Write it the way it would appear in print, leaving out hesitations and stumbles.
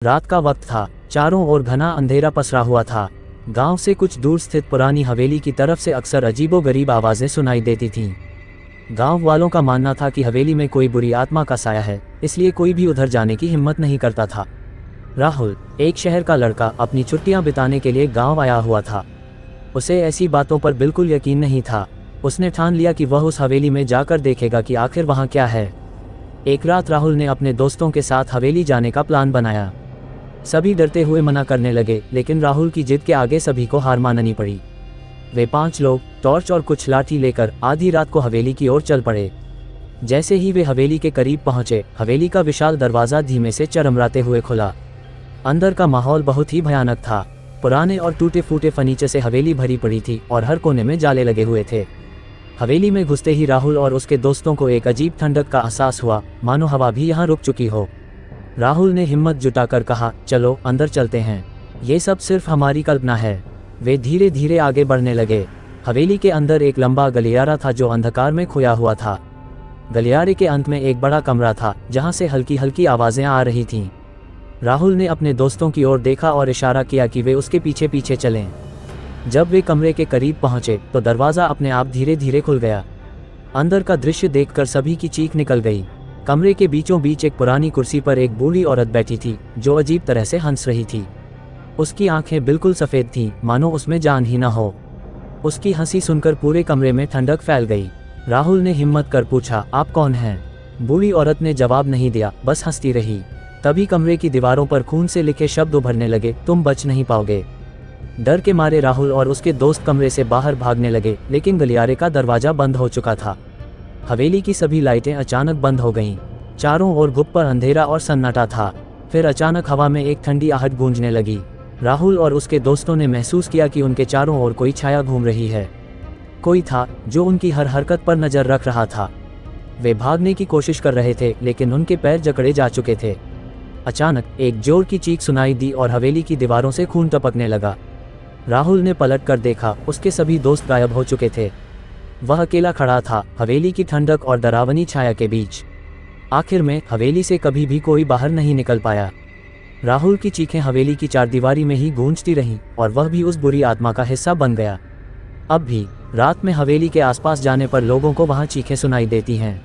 रात का वक्त था, चारों ओर घना अंधेरा पसरा हुआ था। गांव से कुछ दूर स्थित पुरानी हवेली की तरफ से अक्सर अजीबोगरीब आवाज़ें सुनाई देती थीं। गांव वालों का मानना था कि हवेली में कोई बुरी आत्मा का साया है, इसलिए कोई भी उधर जाने की हिम्मत नहीं करता था। राहुल, एक शहर का लड़का, अपनी छुट्टियां बिताने के लिए गांव आया हुआ था। उसे ऐसी बातों पर बिल्कुल यकीन नहीं था। उसने ठान लिया कि वह उस हवेली में जाकर देखेगा कि आखिर वहां क्या है। एक रात राहुल ने अपने दोस्तों के साथ हवेली जाने का प्लान बनाया। सभी डरते हुए मना करने लगे, लेकिन राहुल की जिद के आगे सभी को हार माननी पड़ी। वे 5 लोग टॉर्च और कुछ लाठी लेकर आधी रात को हवेली की ओर चल पड़े। जैसे ही वे हवेली के करीब पहुंचे, हवेली का विशाल दरवाज़ा धीमे से चरमराते हुए खुला। अंदर का माहौल बहुत ही भयानक था। पुराने और टूटे फूटे फर्नीचर से हवेली भरी पड़ी थी और हर कोने में जाले लगे हुए थे। हवेली में घुसते ही राहुल और उसके दोस्तों को एक अजीब ठंडक का एहसास हुआ, मानो हवा भी यहाँ रुक चुकी हो। राहुल ने हिम्मत जुटाकर कहा, चलो अंदर चलते हैं, ये सब सिर्फ हमारी कल्पना है। वे धीरे धीरे आगे बढ़ने लगे। हवेली के अंदर एक लंबा गलियारा था जो अंधकार में खोया हुआ था। गलियारे के अंत में एक बड़ा कमरा था जहाँ से हल्की हल्की आवाज़ें आ रही थीं। राहुल ने अपने दोस्तों की ओर देखा और इशारा किया कि वे उसके पीछे पीछे चलें। जब वे कमरे के करीब पहुंचे तो दरवाज़ा अपने आप धीरे धीरे खुल गया। अंदर का दृश्य देखकर सभी की चीख निकल गई। कमरे के बीचों बीच एक पुरानी कुर्सी पर एक बूढ़ी औरत बैठी थी जो अजीब तरह से हंस रही थी। उसकी आंखें बिल्कुल सफ़ेद थीं, मानो उसमें जान ही न हो। उसकी हंसी सुनकर पूरे कमरे में ठंडक फैल गई। राहुल ने हिम्मत कर पूछा, आप कौन हैं? बूढ़ी औरत ने जवाब नहीं दिया, बस हंसती रही। तभी कमरे की दीवारों पर खून से लिखे शब्द उभरने लगे, तुम बच नहीं पाओगे। डर के मारे राहुल और उसके दोस्त कमरे से बाहर भागने लगे, लेकिन गलियारे का दरवाज़ा बंद हो चुका था। हवेली की सभी लाइटें अचानक बंद हो गईं। चारों ओर घुप पर अंधेरा और सन्नाटा था। फिर अचानक हवा में एक ठंडी आहट गूंजने लगी। राहुल और उसके दोस्तों ने महसूस किया कि उनके चारों ओर कोई छाया घूम रही है। कोई था जो उनकी हर हरकत पर नज़र रख रहा था। वे भागने की कोशिश कर रहे थे, लेकिन उनके पैर जकड़े जा चुके थे। अचानक एक जोर की चीख सुनाई दी और हवेली की दीवारों से खून टपकने लगा। राहुल ने पलट कर देखा, उसके सभी दोस्त गायब हो चुके थे। वह अकेला खड़ा था, हवेली की ठंडक और डरावनी छाया के बीच। आखिर में हवेली से कभी भी कोई बाहर नहीं निकल पाया। राहुल की चीखें हवेली की चारदीवारी में ही गूंजती रहीं और वह भी उस बुरी आत्मा का हिस्सा बन गया। अब भी रात में हवेली के आसपास जाने पर लोगों को वहां चीखें सुनाई देती हैं।